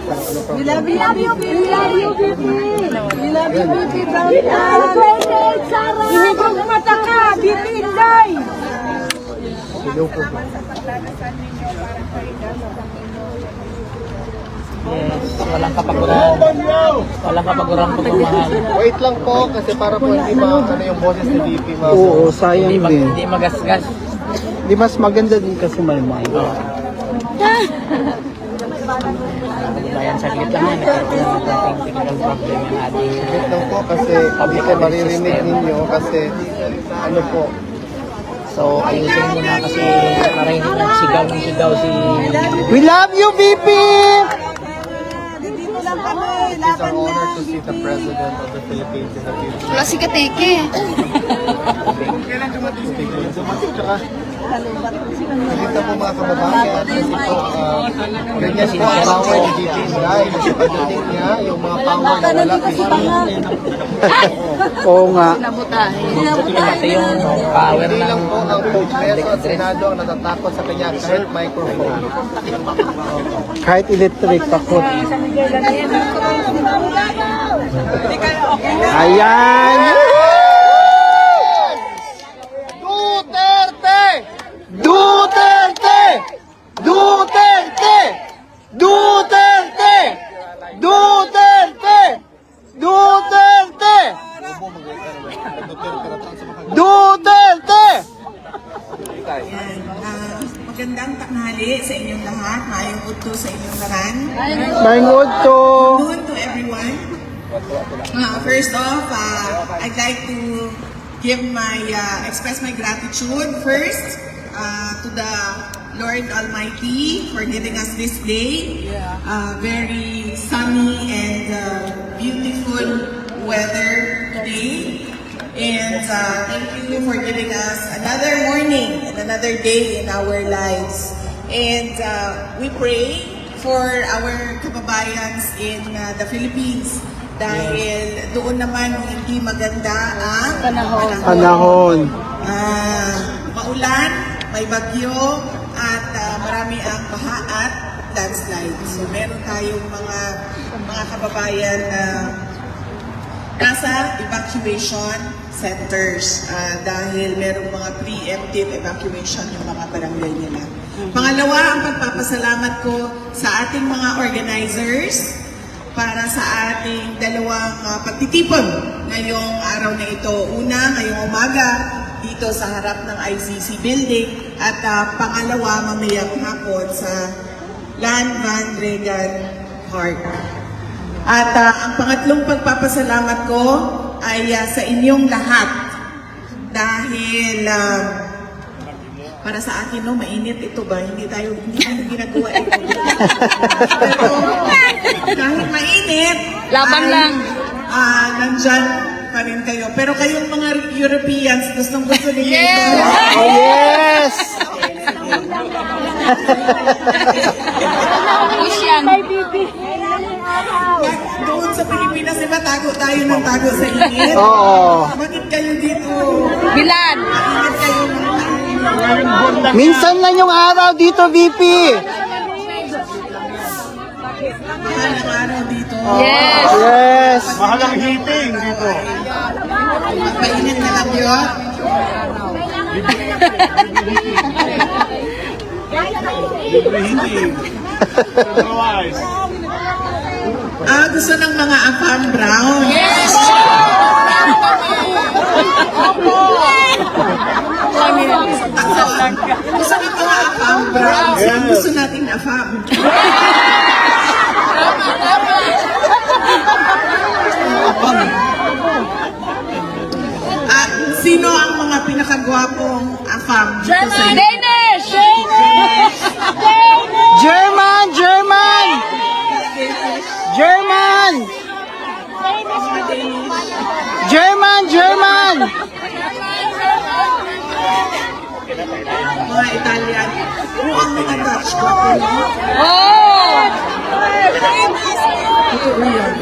We love you, BP. We love you, BP. We love you, BP. Ihigog mata ka, BP Inday. Yes, walang kapaguran. Walang kapaguran po kumahal. Wait lang po, kasi para po hindi ano yung boses ni VP. Oo, sayang din. Hindi magasgas. Di mas maganda din kasi may mic. Bayan saglit lang yan. Nagkaroon ng konting technical problem yung ating Wait lang po, kasi hindi ko maririnig ninyo kasi ano po. So, ayusin mo na kasi para hindi na sigaw ng sigaw si... We love you, VP! Dito lang kami. It's our honor to see the President of the Philippines in the future. Wala si Kateke. Tsaka, nakita po mga kababayan, kasi po, ganyan po ang power ni VP Inday. Kasi pagdating niya, yung mga power na wala Oo nga. Ito yung power Hindi lang ng... po ang Kongreso at Senado ang natatakot sa kanya kahit microphone. Kahit electric pakot. Ayan! Duterte! Duterte! Duterte! Duterte! Duterte! Duterte! Duterte! Magandang tanghali sa inyong lahat. Maayong udto sa inyong lahat. Maingod to. Good to everyone. First off, I'd like to express my gratitude first to the Lord Almighty for giving us this day. Very sunny and beautiful weather today. And thank you for giving us another morning and another day in our lives. And we pray for our kababayans in the Philippines dahil doon naman hindi maganda ang Panahon. Maulan, may bagyo, at marami ang baha at landslide. So meron tayong mga kababayan na nasa evacuation centers dahil merong mga preemptive evacuation yung mga barangay nila. Pangalawa, ang pagpapasalamat ko sa ating mga organizers para sa ating dalawang pagtitipon ngayong araw na ito. Una, ngayong umaga, dito sa harap ng ICC building, at pangalawa, mamayang hapon sa Land Van Regan Park. At ang pangatlong pagpapasalamat ko ay sa inyong lahat dahil para sa akin, no, mainit ito ba? Hindi tayo ginagawa ito. Pero kahit mainit, Laban lang. Nandyan pa rin kayo. Pero kayong mga Europeans, gustong-gusto ninyo ito. Oh, yes! Push yan. Doon sa Pilipinas, diba, tago tayo ng tago sa init? Oo. Bakit kayo dito? Bilan. Mainit kayo ng Minsan lang yung araw dito, VP. mahal ng araw dito. Yes. Yes. Mahal ang heating dito. Mainit na lang yun. Heating. Otherwise. Gusto ng mga afam brown. Yes. Gusto ng mga afam brown. Saan gusto natin afam? At sino ang mga pinakagwapong afam dito sa inyo? Danish. German! German! German! German! German! Mga Italian. O ang mga Dutch. Gwapo, no? Oh. Totoo yan.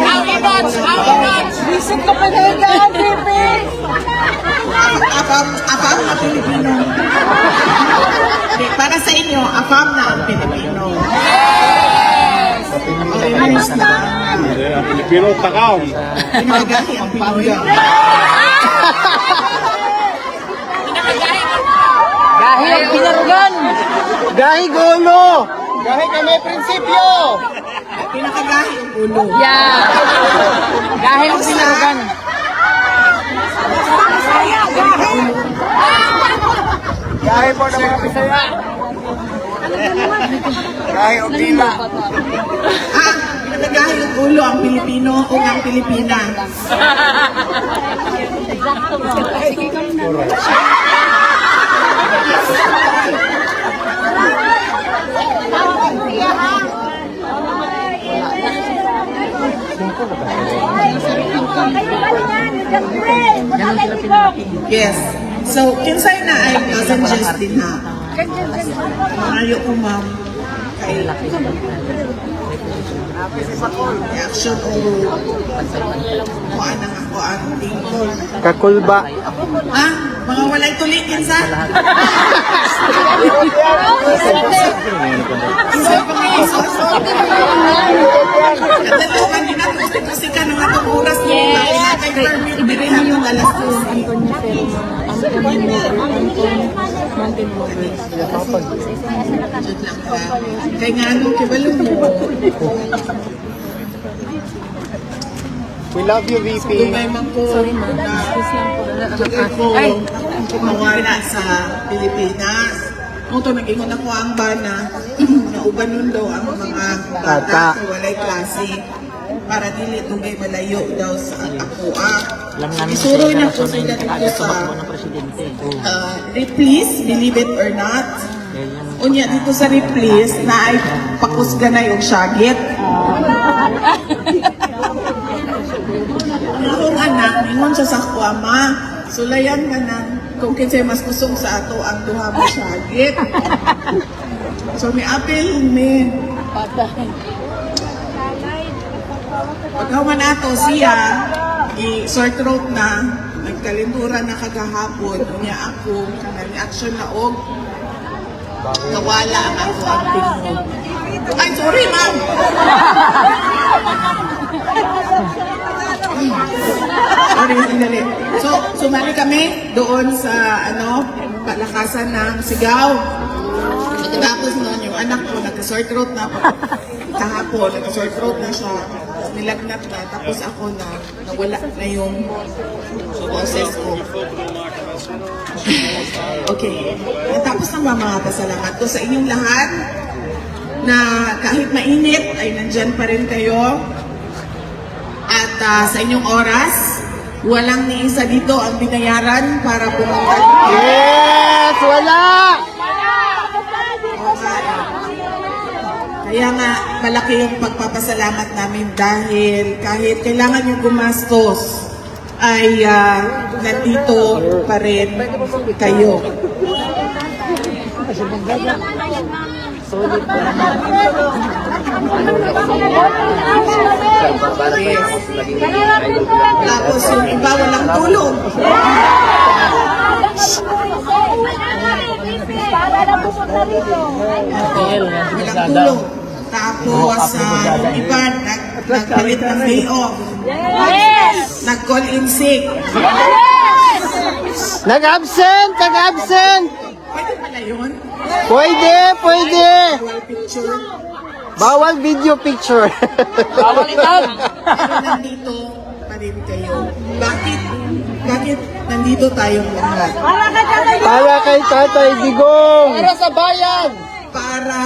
Happy Dutch. Happy Dutch. Visit ka pa na yan, Pepe. Afam na Pilipino. Hindi, para sa inyo, afam na ang Pilipino. Orange na. Pilipino, takaw. Pinakagahi ang Pinoy. Dahil pinarugan. Gahi gulo! Gahi kami prinsipyo! Pinakagahi ang ulo. Yeah. Dahil pinarugan. Gahi po ng mga Bisaya. Gahi o Pila. Pinakagahi ang ulo ang Pilipino o ang Pilipina. Yes. So, kinsay na ay cousin Justin ha? Maayo ko ma'am. Kay reaction o kuhaan ang ako ang tingkol. Kakulba. Ah, mga walay tuli kinsa? Kinsa pa kayo? Katulungan din natin kasi ka ng atong oras mo. Kay permit, birihan yung alas 2. Kaya nga ano, kibalo mo. We love you, VP. Dumay man ko kumawala sa Pilipinas. Kung ito, nag-ingon ako ang bana, nauban nun daw ang mga bata sa walay klase para dili dugay malayo daw sa ako. Alam namin Isuroy na po na sila dito sa tumakbo ng presidente. Replace, believe it or not. Unya dito sa Replace na ay pakusganay og syagit. Ang akong anak, ingon siya sa ako, ama, sulayan ka na kung kinsay mas kusog sa ato ang duha mo syagit. So may apel me. Pagkaman ato siya, i-sore throat na, nagkalintura na kagahapon, unya ako, kanang reaction na og, nawala ang ako ang tingog. Ay, sorry ma'am! Sorry, sandali. So, sumali kami doon sa, palakasan ng sigaw. Tapos noon, yung anak ko, nagka-sore throat na kahapon, nagka-sore throat na siya. Nilagnat na, tapos ako na, nawala na yung boses ko. Okay. Tapos ng mga pasalamat ko sa inyong lahat na kahit mainit ay nandyan pa rin kayo. At sa inyong oras, walang ni isa dito ang binayaran para pumunta dito. Yes! Wala! Kaya nga, malaki yung pagpapasalamat namin dahil kahit kailangan yung gumastos, ay nandito pa rin kayo. Tapos yung iba walang tulong. Walang tulong. Tapos yung iba nagpalit ng day off. Nag-call in sick. Nag-absent! Nag-absent! Pwede pala yun? Pwede! Pwede! Bawal picture. Bawal video picture. Bawal itag. Pero nandito pa rin kayo. Bakit? Bakit nandito tayong lahat? Para kay Tatay Digong. Para sa bayan! Para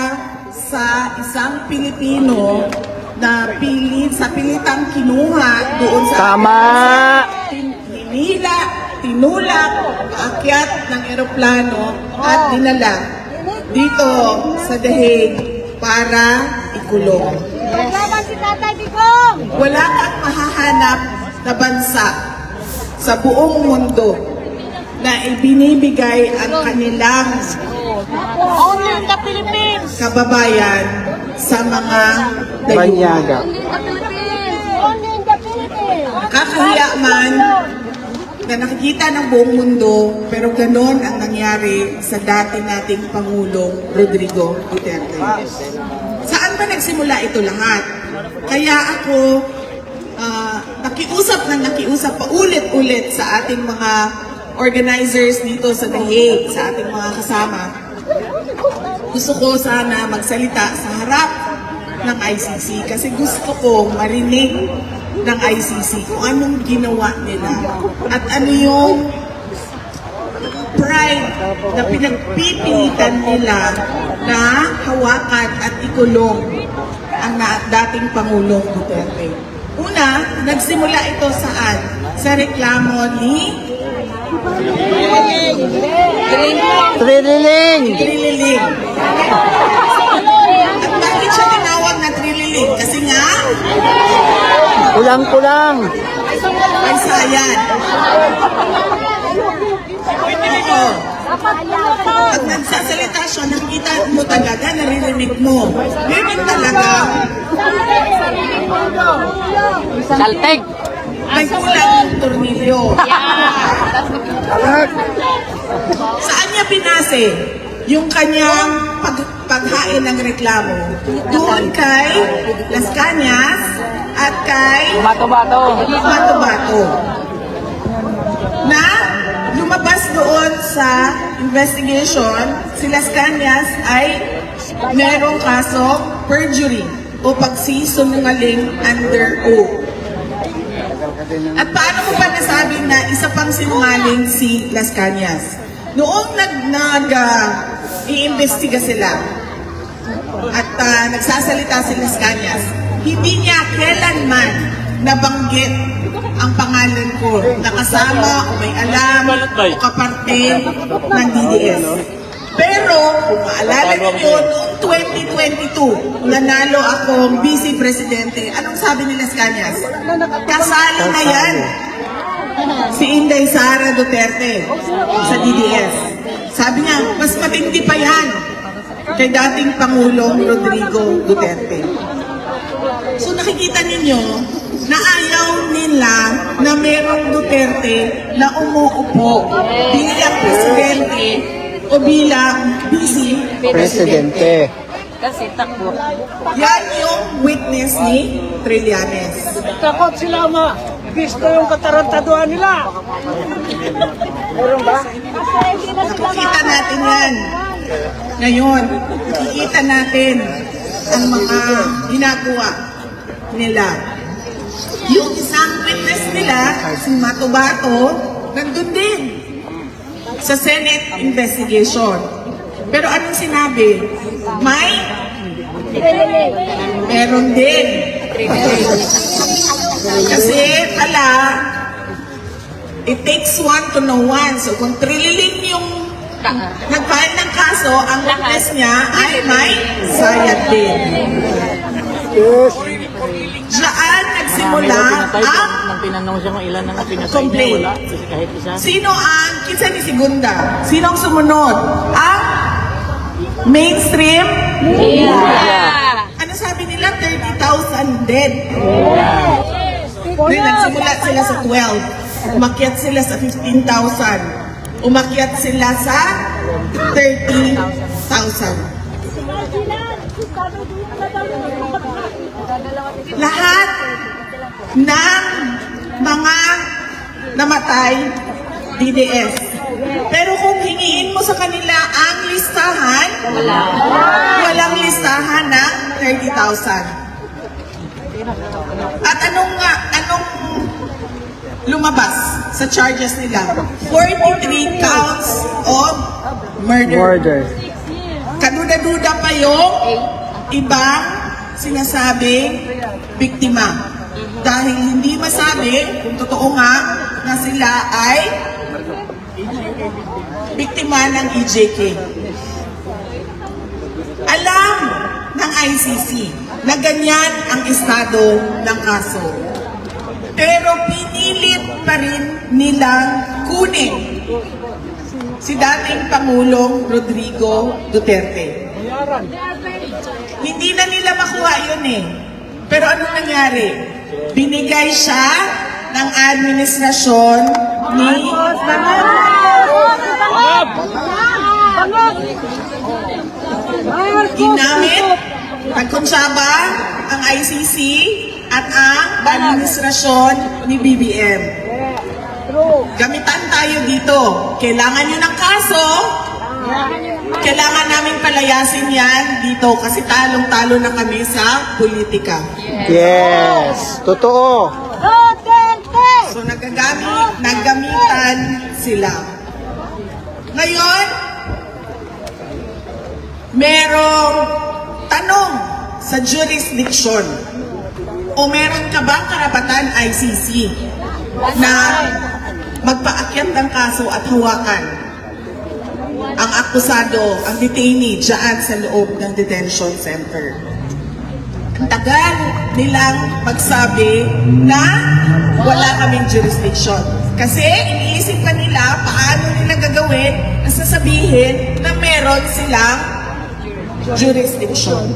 sa isang Pilipino na sa pilitang kinuha doon sa Tama! hinila, tinulak, paakyat ng eroplano at dinala dito sa The Hague para ikulong. Naglaban si Tatay Digong! Wala kang mahahanap na bansa sa buong mundo na ibinibigay ang kanilang Only in the Philippines! kababayan sa mga Banyaga. Only in the Philippines! Only in the Philippines! Kakahiya man, na nakikita ng buong mundo, pero ganon ang nangyari sa dati nating Pangulong Rodrigo Duterte. Saan ba nagsimula ito lahat? Kaya ako nakiusap paulit-ulit sa ating mga organizers dito sa The Hague, sa ating mga kasama. Gusto ko sana magsalita sa harap ng ICC kasi gusto ko marinig ng ICC kung anong ginawa nila at ano yung pride na pinagpipilitan nila na hawakan at ikulong ang dating Pangulong Duterte. Una, nagsimula ito saan? Sa reklamo ni Trililing! Trililing. At bakit siya tinawag na Trililing? Kasi nga, Kulang-kulang! may sayan. Oo. Pag nagsasalita siya, nakikita mo talaga, naririnig mo. Meron talaga, Salteg. may kulang ng tornilyo. Saan niya pinase yung kanyang paghain ng reklamo? Doon kay Las Cañas at kay Bato-bato. Bato-Bato. Na lumabas doon sa investigation, si Las Cañas ay merong kasong perjury o pagsisinungaling under oath. At paano mo ba nasabing na isa pang sinungaling si Las Cañas? Noong iimbestiga sila at nagsasalita si Las Cañas, hindi niya kailanman nabanggit ang pangalan ko na kasama o may alam o kaparte ng DDS. Pero kung maalala niyo, noong 2022, nanalo akong vice presidente. Anong sabi ni Las Cañas? Kasali na yan si Inday Sara Duterte sa DDS. Sabi niya, mas matindi pa yan kay dating Pangulong Rodrigo Duterte. So nakikita ninyo na ayaw nila na merong Duterte na umuupo bilang presidente o bilang vice Presidente. Kasi takbo. Yan yung witness ni Trillanes. Takot sila ma. Gusto yung katarantaduhan nila. Nakikita natin yan. Ngayon, nakikita natin ang mga ginagawa nila. Yung isang witness nila, si Bato-Bato, nandun din sa Senate investigation. Pero anong sinabi? Meron din. Kasi pala, it takes one to know one. So kung Trililing yung nag-file ng kaso, ang witness niya ay may sayad din. Diyan nagsimula ang Nang tinanong siya kung ilan na pinasay niya, complaint. wala. Kasi kahit isa. Sino ang kinsa ni Segunda? Sino ang sumunod? Ang mainstream media. Ano sabi nila? 30,000 dead. Then nagsimula sila sa 12. Umakyat sila sa 15,000. Umakyat sila sa 30,000. Lahat ng mga namatay, DDS. Pero kung hingiin mo sa kanila ang listahan, walang listahan ng 30,000. At anong lumabas sa charges nila? 43 counts of murder. Kaduda-duda pa yung ibang sinasabing biktima. Dahil hindi masabi kung totoo nga na sila ay biktima ng EJK. Alam ng ICC na ganyan ang estado ng kaso. Pero pinilit pa rin nilang kunin si dating Pangulong Rodrigo Duterte. Hindi na nila makuha yun eh. Pero anong nangyari? Binigay siya ng administrasyon ni ginamit, nagkonsyaba ang ICC at ang administrasyon ni BBM. Gamitan tayo dito. Kailangan nyo ng kaso, kailangan namin palayasin yan dito kasi talong-talo na kami sa politika. Yes. Totoo. So naggamitan sila. Ngayon, merong tanong sa jurisdiction. O meron ka bang karapatan ICC na magpaakyat ng kaso at hawakan ang akusado, ang detainee dyan sa loob ng detention center? Ang tagal nilang magsabi na wala kaming jurisdiction. Kasi iniisip pa nila paano nila gagawin na sasabihin na meron silang jurisdiction.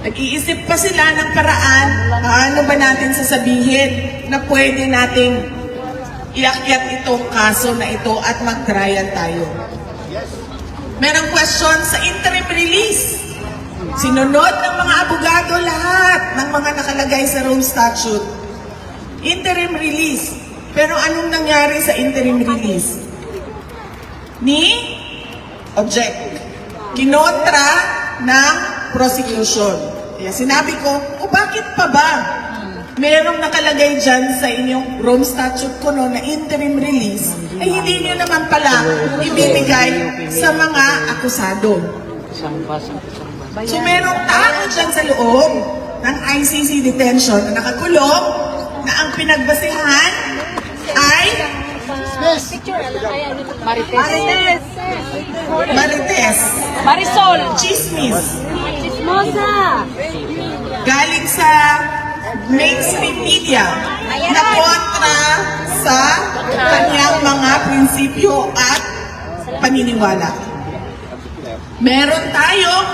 Nag-iisip pa sila ng paraan paano ba natin sasabihin na pwede nating iakyat itong kaso na ito at mag-trial tayo. Merong question sa interim release. Sinunod ng mga abogado lahat ng mga nakalagay sa Rome Statute. Interim release. Pero anong nangyari sa interim release? Object. Kinontra ng prosecution. Kaya sinabi ko, bakit pa ba? Merong nakalagay dyan sa inyong Rome Statute ko na interim release, ay hindi niyo naman pala ibibigay sa mga akusado. So merong tao dyan sa loob ng ICC detention na nakakulong na ang pinagbasehan ay Marites, Marisol. Chismis, Chismosa. galing sa mainstream media na kontra sa kanyang mga prinsipyo at paniniwala. Meron tayong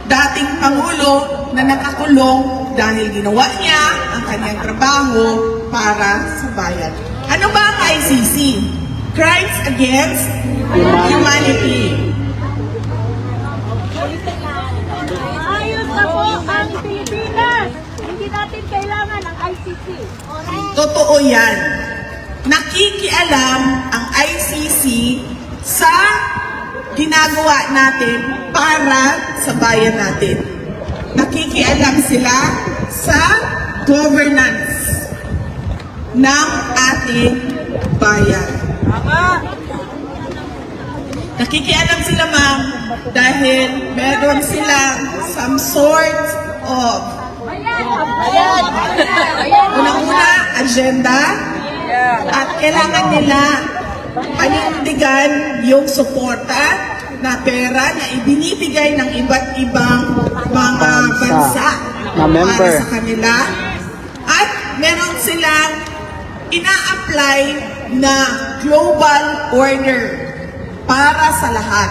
dating Pangulo na nakakulong dahil ginawa niya ang kanyang trabaho para sa bayan. Ano ba ang ICC? Crimes Against Humanity. Ayos na po ang Pilipinas. Hindi natin kailangan ang ICC. Totoo yan. Nakikialam ang ICC sa ginagawa natin para sa bayan natin. Nakikialam sila sa governance ng ating bayan. Nakikialam sila, ma'am, dahil meron silang some sort of unang-una, agenda, at kailangan nila panindigan yung suporta na pera na ibinibigay ng iba't ibang mga bansa na member para sa kanila. At meron silang ina-apply na global order para sa lahat.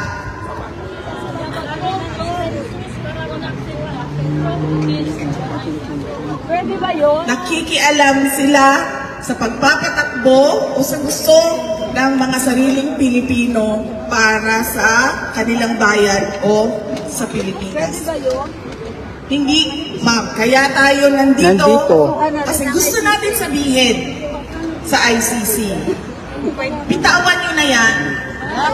Pwede ba yun? Nakikialam sila sa pagpapatakbo o sa gusto ng mga sariling Pilipino para sa kanilang bayan o sa Pilipinas. Pwede ba yun? Hindi, ma'am. Kaya tayo nandito kasi gusto natin sabihin sa ICC. Bitawan nyo na yan.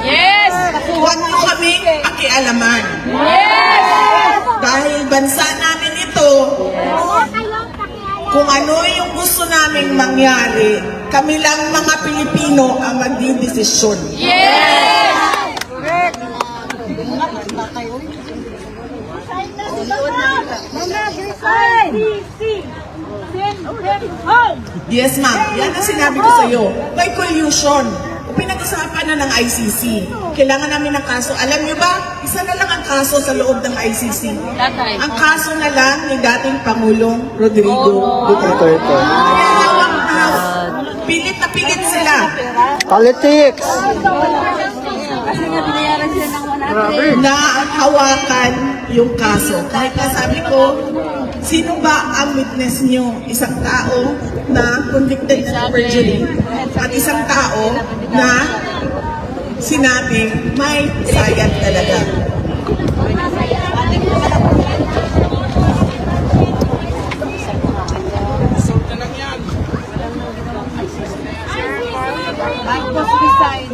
Yes! Huwag nyo kaming pakialaman. Yes! Dahil bansa namin ito, kung ano yung gusto naming mangyari, kami lang mga Pilipino ang magdidesisyon. Yes! Yes, ma'am. Yan ang sinabi ko sa iyo. May collusion. Pinag-usapan na ng ICC. Kailangan namin ng kaso. Alam niyo ba, isa na lang ang kaso sa loob ng ICC. Ang kaso na lang ni dating Pangulong Rodrigo Duterte. Kaya hawak-hawak. Pilit na pilit sila. Politics. Na hawakan yung kaso. Kahit na sabi ko, Sino ba ang witness niyo? Isang tao na convicted ng perjury at isang tao na sinabing may sayad talaga. Marcos resign.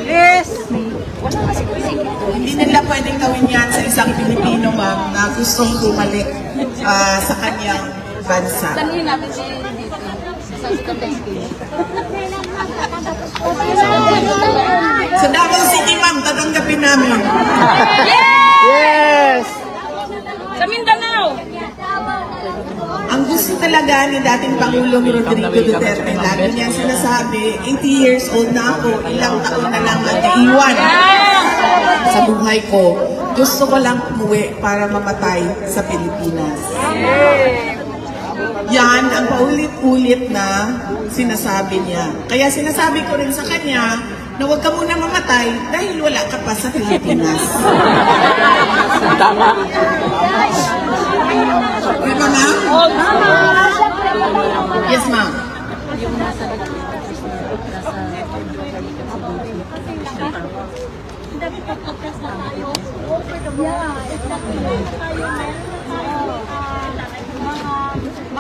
Yes! Hindi nila pwedeng gawin yan sa isang Pilipino, ma'am, na gustong bumalik sa kanyang bansa. Tanungin natin si Sa Davao City, ma'am, tatanggapin namin. Yes! Sa Mindanao. Ang gusto talaga ni dating Pangulong Rodrigo Duterte, lagi niya sinasabi, 80 years old na ako, ilang taon na lang ang naiwan sa buhay ko. Gusto ko lang umuwi para mamatay sa Pilipinas. Yan ang paulit-ulit na sinasabi niya. Kaya sinasabi ko rin sa kanya na huwag ka muna mamatay dahil wala ka pa sa Pilipinas. Tama. Di ba, ma'am? Yes, ma'am.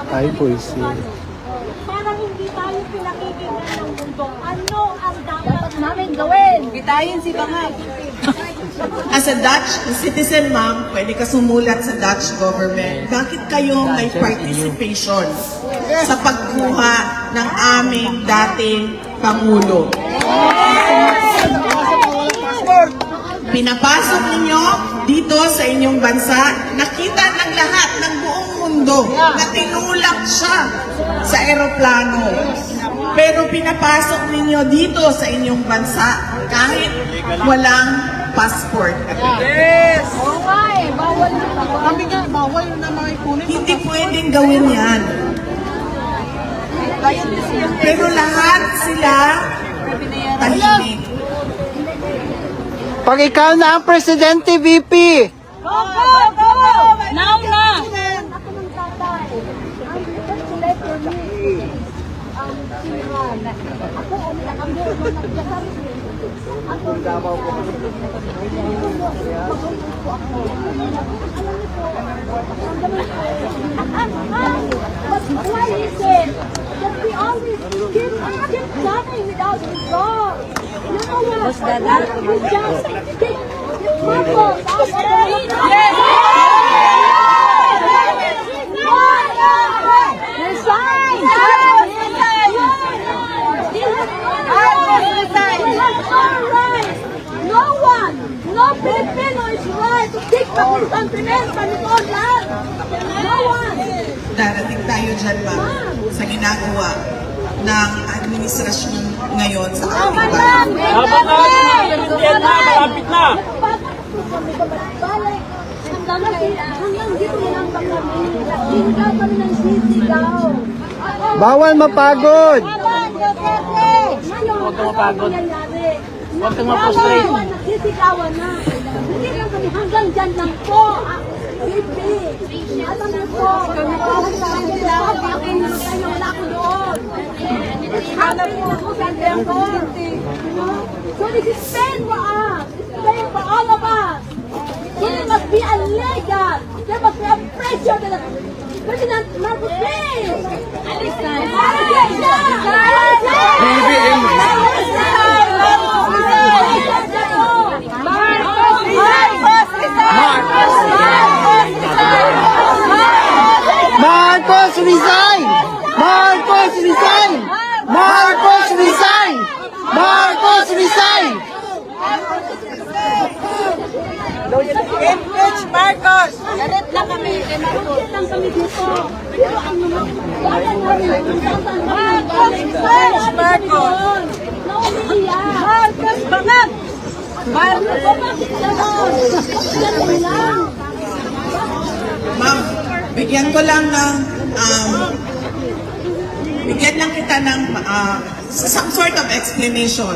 Ay, puisi. Parang hindi tayo pinakikinggan ng mundo. Ano ang dapat namin gawin? Bitayin si Bangag. As a Dutch citizen, ma'am, pwede ka sumulat sa Dutch government. Bakit kayo may participation sa pagkuha ng aming dating Pangulo? Pinapasok ninyo dito sa inyong bansa, nakita ng lahat ng buong mundo na tinulak siya sa eroplano. Pero pinapasok ninyo dito sa inyong bansa kahit walang passport. Yes! Oo nga eh, bawal na. Kami nga, bawal na mga ikunin. Hindi pwedeng gawin yan. Pero lahat sila tahimik. Pag ikaw na ang presidente, VP, Go, go, go! Now na. Ako ng tatay. Ang first letter ni Sinhan. Ako, umiyak ang buo nung nagkasal. Ako, Davao po. But why is it that we always keep dying without result? You know what? We just keep mumbles out. Resign! No one, no Filipino is right to take back his countrymen from his own land. No one. Darating tayo dyan, ma'am, sa ginagawa ng administrasyon ngayon sa ating bansa. Malapit na. Hanggang dito lang ba kami? Hindi kami ng sisigaw. bawal mapagod. Huwag kang mapagod. Huwag kang ma-frustrate. Nagsisigawan na. Hindi lang kami hanggang dyan lang po. Bibi. Alam niyo po. Nakawag sa akin lang. Bakit na kayo wala ko doon. Happy na po sa airport. So this is pain for us. It's pain for all of us. It must be illegal. There must be a pressure that President Marcos, please. Marcos resign! Marcos resign! Marcos resign! Marcos resign! Impeach Marcos! Galit lang kami kay Marcos. Galit lang kami dito. Pero ang bayan namin, Marcos! Impeach Marcos! Naumiiyak! Marcos bangag! Marcos bakit naman? Bakit lang? Ma'am, bigyan ko lang ng bigyan lang kita ng some sort of explanation.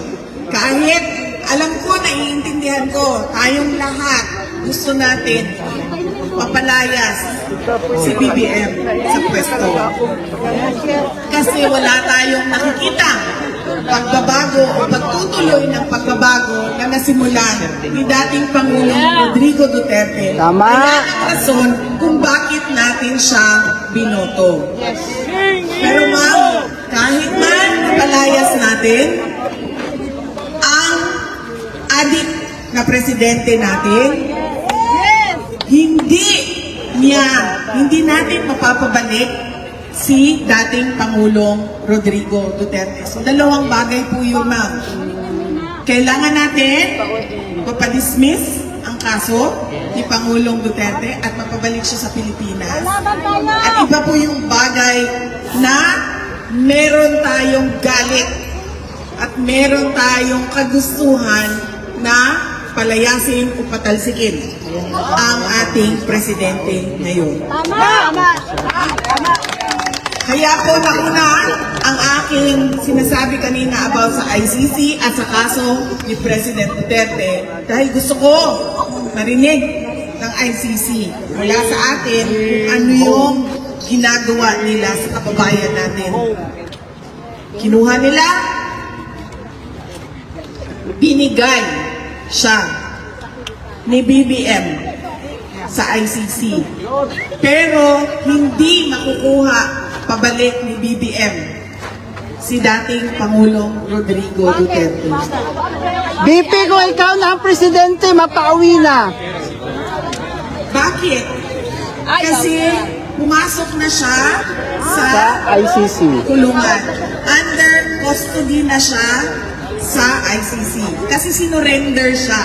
Kahit alam ko, naiintindihan ko, tayong lahat gusto natin papalayas si BBM sa pwesto. Kasi wala tayong nakikita pagbabago o pagtutuloy ng pagbabago na nasimulan ni dating Pangulong Rodrigo Duterte. Tama. Kaya ang rason kung bakit natin siya binoto. Pero ma'am, kahit man napalayas natin ang adik na presidente natin, hindi natin mapapabalik si dating Pangulong Rodrigo Duterte. So, dalawang bagay po yun, ma'am. Kailangan natin mapadismiss ang kaso ni Pangulong Duterte at mapabalik siya sa Pilipinas. At iba po yung bagay na meron tayong galit at meron tayong kagustuhan na palayasin o patalsikin ang ating presidente ngayon. Kaya po nauna ang aking sinasabi kanina about sa ICC at sa kaso ni President Duterte dahil gusto ko marinig ng ICC mula sa atin kung ano yung ginagawa nila sa kababayan natin. Kinuha nila, binigay siya ni BBM sa ICC. Pero hindi makukuha pabalik ni BBM si dating Pangulong Rodrigo Duterte. BP, kung ikaw na ang presidente, mapauwi na. Bakit? Kasi pumasok na siya sa Sa ICC. kulungan. Under custody na siya sa ICC. Kasi sinurrender siya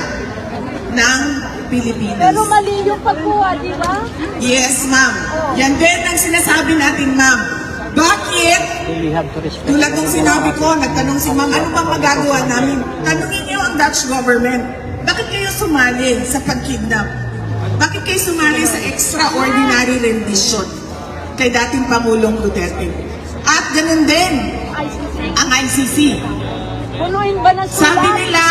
ng Pilipinas. Pero mali yung pagkuha, di ba? Yes, ma'am. Yan din ang sinasabi natin, ma'am. Bakit? We have to respect. Tulad ng sinabi ko, nagtanong si ma'am, ano bang magagawa namin? Tanungin niyo ang Dutch government. Bakit kayo sumali sa pagkidnap? Bakit kayo sumali sa extraordinary rendition kay dating Pangulong Duterte? At ganun din ang ICC. Punuin ba na sila? Sabi nila,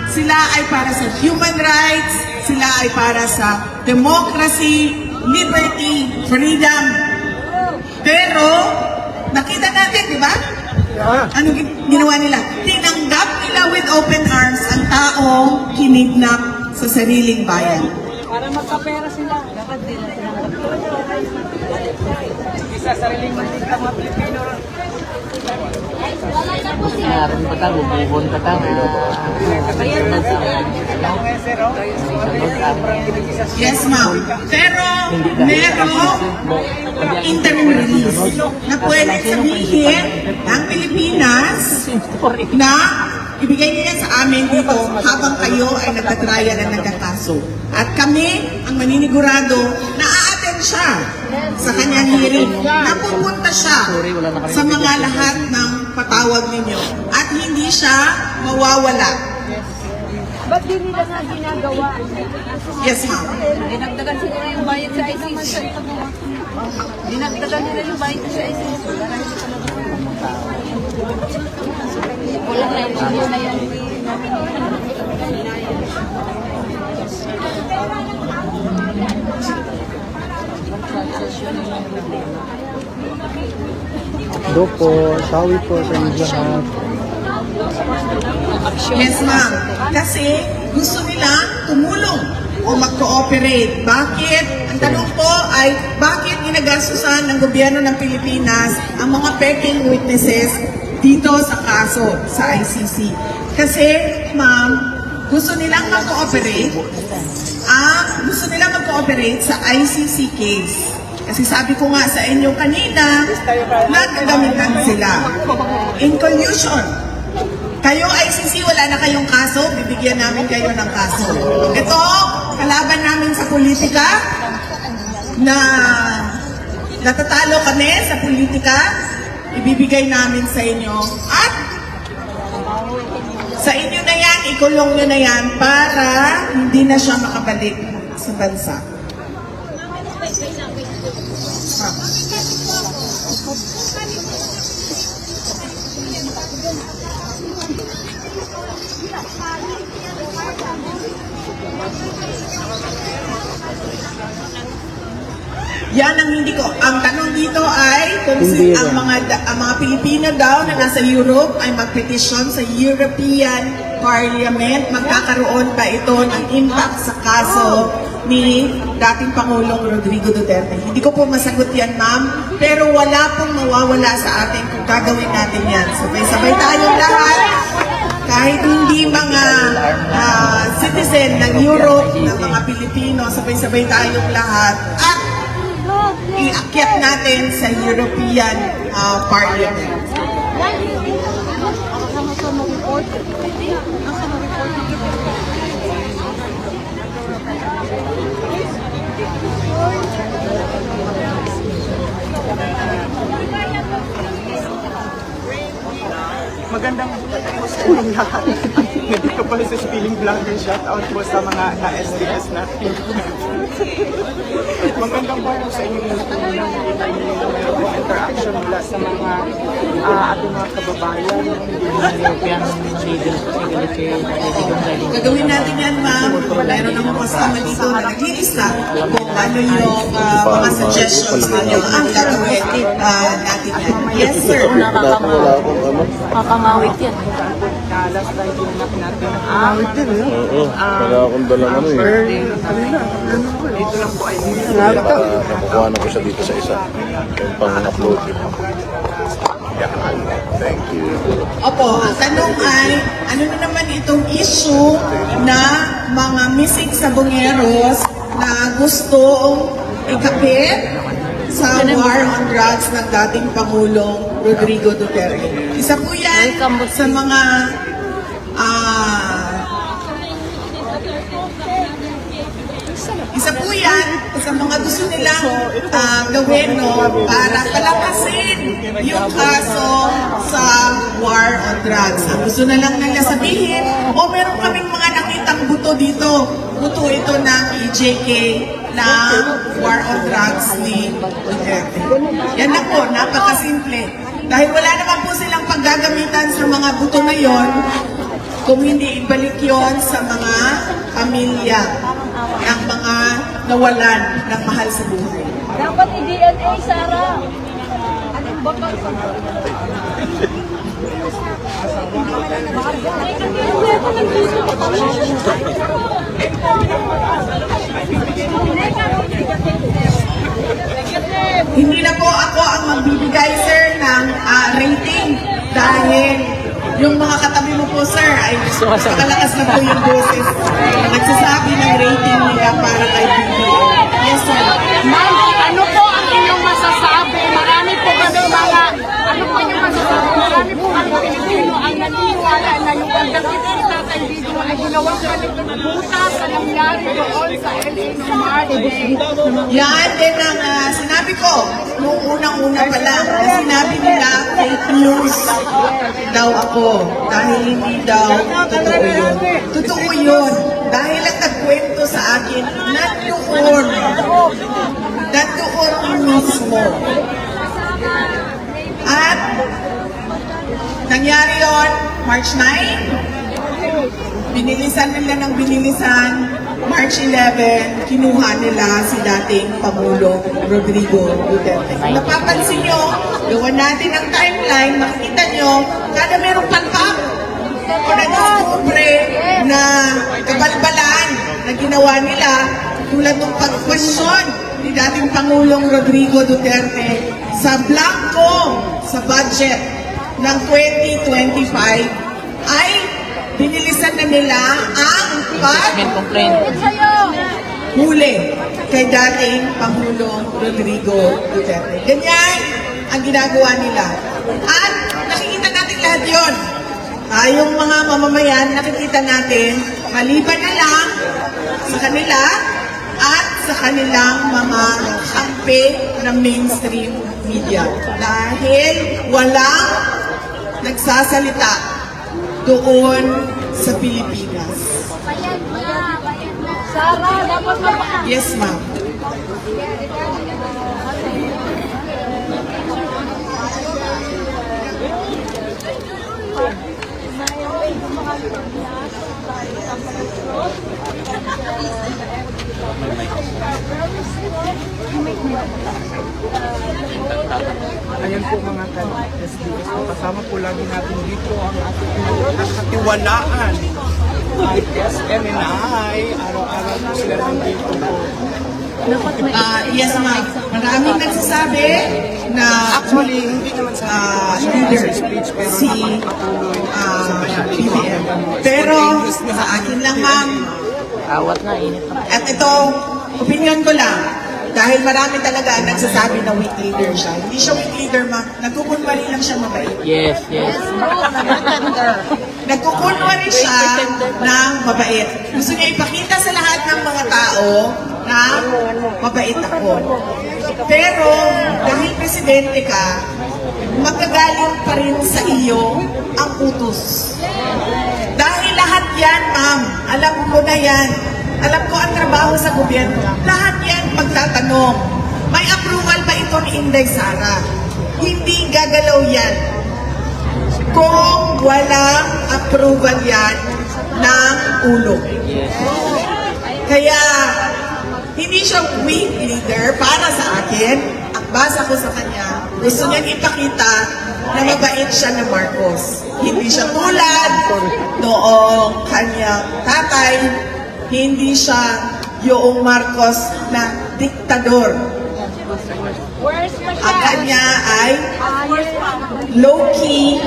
sila ay para sa human rights, sila ay para sa democracy, liberty, freedom. Pero, nakita natin, di ba? Ano ginawa nila? Tinanggap nila with open arms ang taong kinidnap sa sariling bayan. Para magkapera sila. Dapat din na isa sariling mantika mga Pilipino. Meron pa tayo, bubon pa tayo. Yes, ma'am. Pero, merong interim release na pwede sabihin ng Pilipinas na ibigay niya sa amin dito habang kayo ay nagtatraya na nagkakaso. At kami ang maninigurado na a-attend siya sa kanyang hearing. Napupunta siya sa mga lahat ng patawag ninyo. At hindi siya mawawala. Ba't di nila na ginagawa? Yes, ma'am. Dinagdagan sila yung bayad sa ICC. Dinagdagan nila yung bayad sa ICC. Wala na yung video na yan. Do po, sawi po sa inyo lahat. Yes, ma'am. Kasi gusto nila tumulong o mag-cooperate. Bakit? Ang tanong po ay, bakit ginagastusan ng gobyerno ng Pilipinas ang mga peking witnesses dito sa kaso sa ICC? Kasi, ma'am, gusto nilang mag-cooperate sa ICC case. Kasi sabi ko nga sa inyo kanina, nagagamitan sila. In collusion. Kayo ICC, wala na kayong kaso, bibigyan namin kayo ng kaso. Ito, kalaban namin sa politika, na natatalo kami sa politika, ibibigay namin sa inyo. At sa inyo na yan, ikulong nyo na yan para hindi na siya makabalik sa bansa. Yan ang hindi ko. Ang tanong dito ay kung ang mga Pilipino daw na nasa Europe ay magpetisyon sa European Parliament, magkakaroon ba ito ng impact sa kaso ni dating Pangulong Rodrigo Duterte? Hindi ko po masagot yan, ma'am, pero wala pong mawawala sa atin kung gagawin natin yan. Sabay-sabay tayong lahat, kahit hindi mga citizen ng Europe, ng mga Pilipino, sabay-sabay tayong lahat at iakyat natin sa European Parliament. Magandang uling lahat. Hindi ko pala sa spilling vlogger, shout out po sa mga na-SDS natin. Magandang buhay po sa inyo yung nakikita niyo yung meron po interaction mula sa mga ating mga kababayan. European leaders kasi Gagawin natin yan, ma'am. Mayroon naman kasama dito na nag-iisa kung ano yung mga suggestions ninyo ang gagawin natin yan. Yes, sir. Kakangawit yan. Last time yung natin. Wala akong dalang ano eh. Dito lang po ay Nakukuha na ko siya dito sa isa. Yung pang-upload. Thank you. Opo, ang tanong ay, ano na naman itong issue na mga missing sabongeros na gustong ikapit sa war on drugs ng dating Pangulong Rodrigo Duterte. Isa po yan sa mga isa po yan sa mga gusto nilang gawin, no, para palakasin yung kaso sa war on drugs. Ang gusto na lang nila sabihin, meron kaming mga nakitang buto dito. Buto ito ng EJK na war on drugs ni Duterte. Yan na po, napakasimple. Dahil wala naman po silang paggagamitan sa mga buto na yon, kung hindi ibalik yon sa mga pamilya ng mga nawalan ng mahal sa buhay. Dapat i-DNA, Sarah. Hindi na po ako ang magbibigay, sir, ng rating dahil yung mga katabi mo po, sir, ay nakalakas na po yung boses. Nagsasabi ng rating nila para kay BBM. Yes, sir. Ma'am, ano po ang inyong masasabi? Marami po kami mga, ano po inyong masasabi? Marami po kami Pilipino ang naniniwala na yung pagdating ni Tatay Digong ay ginawang butas na nangyari doon sa LA ng March. Yan din ang sinabi ko nung unang-una pa lang na sinabi nila fake news daw ako dahil hindi daw totoo yun. Totoo yun dahil ang nagkwento sa akin nandoon mismo. At nangyari yun March 9, binilisan nila ng binilisan. March 11, kinuha nila si dating Pangulong Rodrigo Duterte. Kung napapansin nyo, gawa natin ang timeline, makikita nyo, kada merong palpak o na-discover na kabalbalan na ginawa nila, tulad ng pag-question ni dating Pangulong Rodrigo Duterte sa blanco sa budget ng 2025 ay binilisan na nila ang huli kay dating Pangulong Rodrigo Duterte. Ganyan ang ginagawa nila. At nakikita natin lahat yun. Yung mga mamamayan, nakikita natin, maliban na lang sa kanila at sa kanilang mga kampe ng mainstream media. Dahil walang nagsasalita doon sa Pilipinas. Sarah, dapat Yes, ma'am. mapapag Yan po mga ka-SDS po. Kasama po lagi natin dito ang ating nakatiwalaan. SMNI. Araw-araw po sila nandito po. Yes, ma'am. Maraming nagsasabi na Actually, hindi naman sa leader speech, pero si BBM. Pero sa akin lang, ma'am, Awat na, init na. at ito, opinion ko lang, dahil marami talaga ang nagsasabi na weak leader siya. Hindi siya weak leader, ma'am. Nagkukunwari lang siya mabait. Yes, yes. Nagkukunwari siya ng mabait. Gusto niya ipakita sa lahat ng mga tao na mabait ako. Pero, dahil presidente ka, magagaling pa rin sa iyo ang utos. Dahil lahat yan, ma'am, alam ko na yan. Alam ko ang trabaho sa gobyerno. Lahat yan magtatanong. May approval ba ito ni Inday Sara? Hindi gagalaw yan. Kung walang approval yan ng ulo. Kaya, hindi siya weak leader para sa akin. At basa ko sa kanya, gusto niyang ipakita na mabait siya na Marcos. Hindi siya tulad noong kanyang tatay. Hindi siya yung Marcos na diktador. Ang kanya ay low-key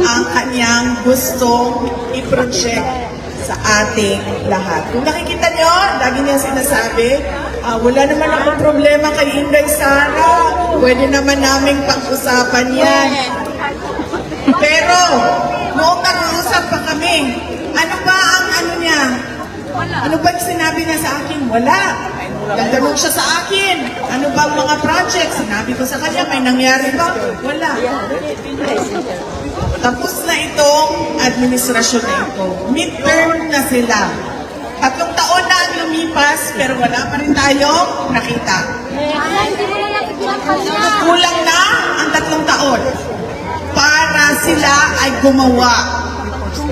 ang kanyang gustong i-project sa ating lahat. Kung nakikita nyo, lagi niya sinasabi, wala naman akong problema kay Inday Sara. Pwede naman naming pag-usapan yan. Pero, noong nag-uusap pa kami, ano ba ang ano niya? Ano ba yung sinabi niya sa akin? Wala. Nagtanong siya sa akin. Ano ba ang mga project? Sinabi ko sa kanya, may nangyari ba? Wala. Tapos na itong administrasyon na ito. Midterm na sila. 3 taon na ang lumipas, pero wala pa rin tayong nakita. Hindi mo na nakikita kanya. Kulang na ang 3 taon para sila ay gumawa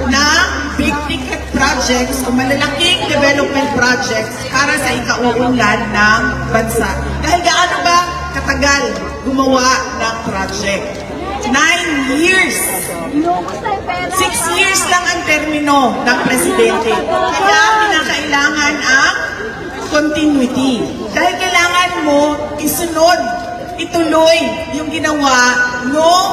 ng big ticket projects o malalaking development projects para sa ikauunlad ng bansa. Dahil gaano ba katagal gumawa ng project? 9 years. 6 years lang ang termino ng presidente. Kaya kinakailangan ang continuity. Dahil kailangan mo isunod, ituloy yung ginawa noong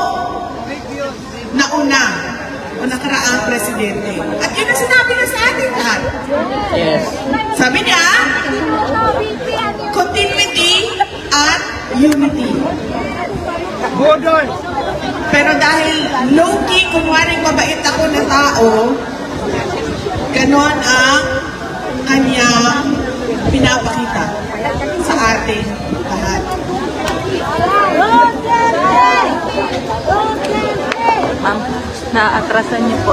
nauna o nakaraang presidente. At yun ang sinabi na sa atin lahat. Yes. Sabi niya, continuity at unity. Bodol! Pero dahil low-key, kunwaring mabait ako na tao, ganon ang kanyang pinapakita sa atin lahat. Ma'am, naatrasan niyo po.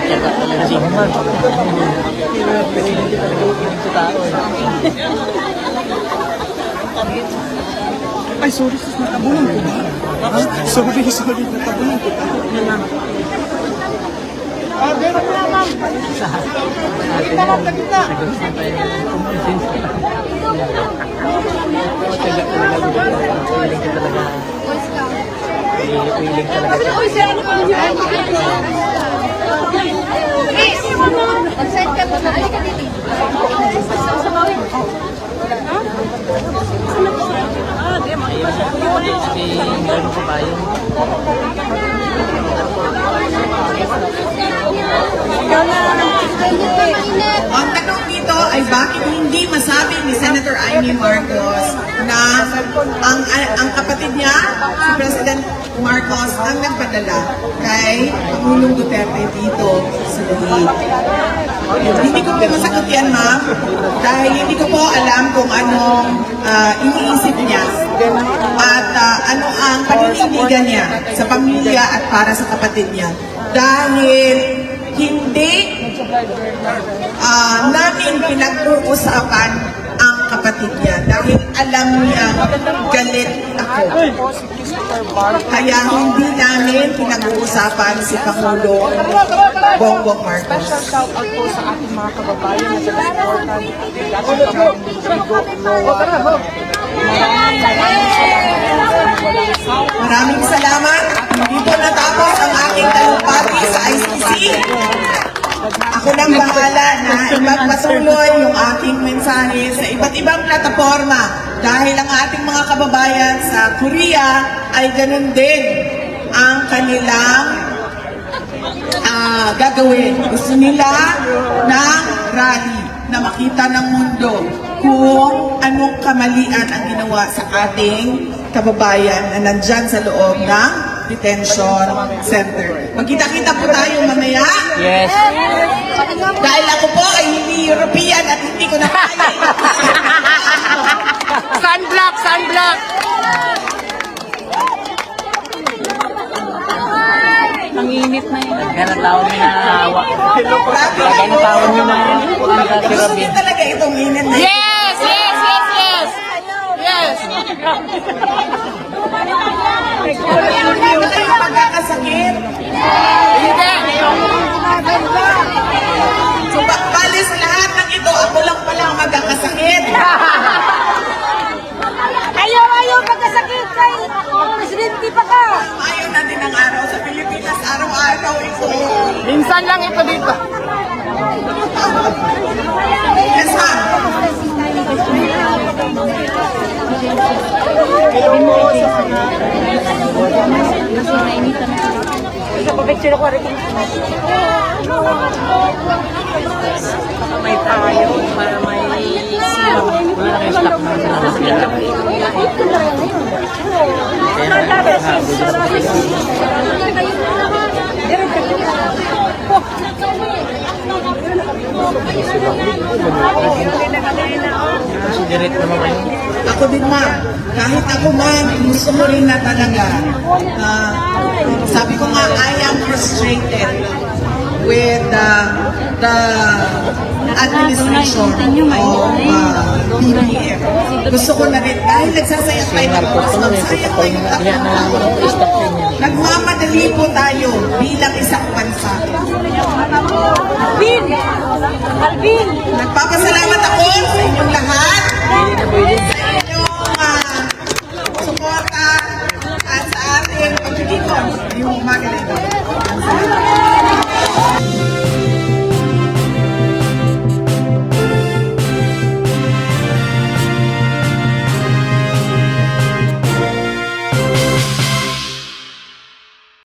Tiyaga talaga si Juan. Presidente talaga yung sa tao. Ay, sorry, sis, natabunan ko ba? Sorry, natabunan ko ba? Meron na, ma'am. Kita lang, kita. Tiyaga talaga. Feeling ka talaga. Feeling talaga siya. Mag-send ka muna. Halika dito. Ano ko ba yun? Ang tanong dito ay bakit hindi masabi ni Senator Amy Marcos na ang kapatid niya, si President Marcos, ang nagpadala kay Pangulong Duterte dito sa Lihig. Hindi ko po masagot yan, ma'am, dahil hindi ko po alam kung anong iniisip niya at ano ang paninindigan niya sa pamilya at para sa kapatid niya. Dahil hindi namin pinag-uusapan ang kapatid niya dahil alam niya galit ako. Kaya hindi namin pinag-uusapan si Pangulo Bongbong Marcos. Shout out po sa ating mga kababayan na sa Maraming salamat. Dito natapos ang aking talumpati sa ICC. Ako nang bahala na ipagpatuloy yung aking mensahe sa iba't ibang plataforma dahil ang ating mga kababayan sa Korea ay ganun din ang kanilang gagawin. Gusto nila ng rally na makita ng mundo kung anong kamalian ang ginawa sa ating kababayan na nandyan sa loob ng detention center. Magkita-kita po tayo mamaya. Yes. Dahil ako po ay hindi European at hindi ko na kaya. Sunblock! Sunblock! Ang init na yun. Kaya ng tao niya na hawa. Grabe Kaya ng tao niya na Gusto niyo talaga itong init na Yes! Yes! Yes! Yes! Yes! Wala kayong pagkakasakit. Hindi! So, balis lahat ng ito, ako lang pala ang magkakasakit. Ayaw pagkasakit kay Presidente pa ka. Ayaw natin ang araw sa Pilipinas, araw-araw ito. Minsan lang ito dito. Yes, ma'am. May tayo para may silaw. Wala na kayo stock na sila. Considerate naman kayo. Ako din, ma'am. Kahit ako, ma'am, gusto mo rin na talaga. Sabi ko nga, I am frustrated with the administration of BBM. Gusto ko na rin, dahil nagsasayang tayo ng oras, magsayang tayo ng nagmamadali po tayo bilang isang bansa. Alvin! Nagpapasalamat ako sa inyong lahat, sa inyong suporta at sa ating pagkikita yung umaga na ito.